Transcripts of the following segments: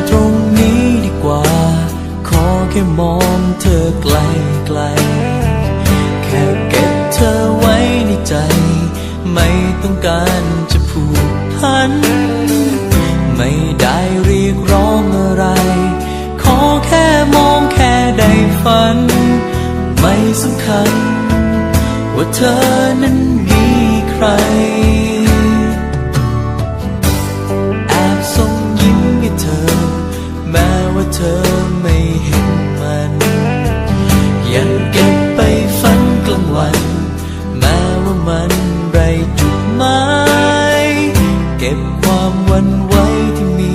ตรงนี้ดีกว่าขอแค่มองเธอไกลไกลแค่เก็บเธอไว้ในใจไม่ต้องการจะผูกพันไม่ได้เรียกร้องอะไรขอแค่มองแค่ได้ฝันไม่สำคัญว่าเธอนั้นมีใครแอบส่งยิ้มให้เธอแม้ว่าเธอไม่เห็นมันยังเก็บไปฝันกลางวันแม้ว่ามันไร้จุดหมายเก็บความหวั่นไหวที่มี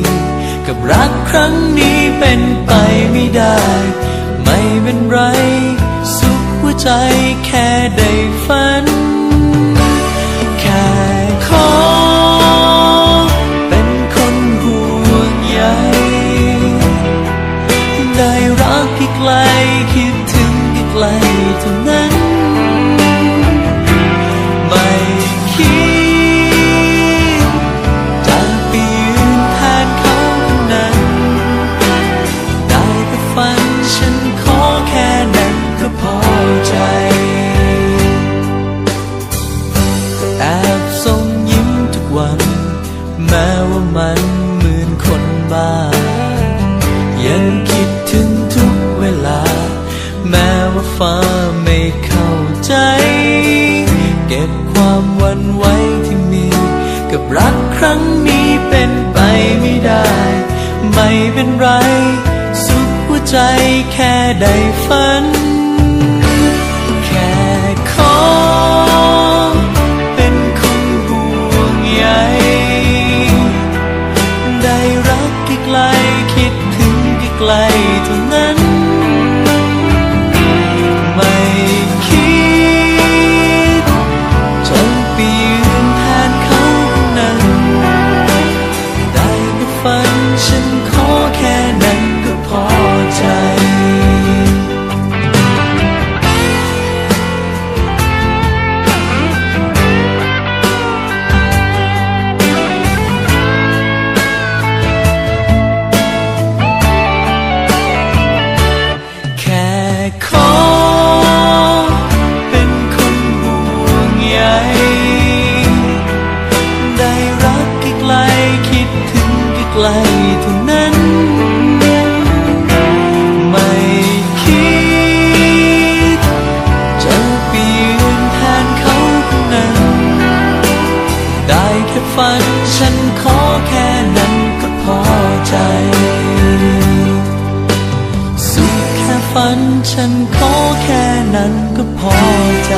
กับรักครั้งนี้เป็นไปไม่ได้ไม่เป็นไรสุขหัวใจแค่ได้ฝันแค่ขอเป็นคนห่วงใยได้รักที่ไกลคิดถึงที่ไกลเท่านั้นไม่คิดจะไปยืนแทนเขาคนนั้นได้แต่ฝันฉันขอแค่นั้นก็พอใจแอบส่งยิ้มทุกวันแม้ว่ามันเหมือนคนบ้ายังคิดถึงทุกเวลาแม้ว่าฟ้าไม่เข้าใจเก็บความหวั่นไหวที่มีกับรักครั้งนี้เป็นไปไม่ได้ไม่เป็นไรสุขหัวใจแค่ได้ฝันแค่ขอเป็นคนห่วงใยได้รักใกล้ๆคิดถึงใกล้ๆเท่านั้นไม่คิดจะไปยืนแทนเขาคนนั้นได้แต่ฝันฉันขอแค่นั้นก็พอใจแค่ขอเป็นคนห่วงใยได้รักใกล้ๆคิดถึงใกล้ๆเท่านั้นไม่คิดจะไปยืนแทนเขาคนนั้นได้แค่ฝันฉันขอแค่นั้นก็พอใจสุขแค่ฝันฉันขอแค่นั้นก็พอใจ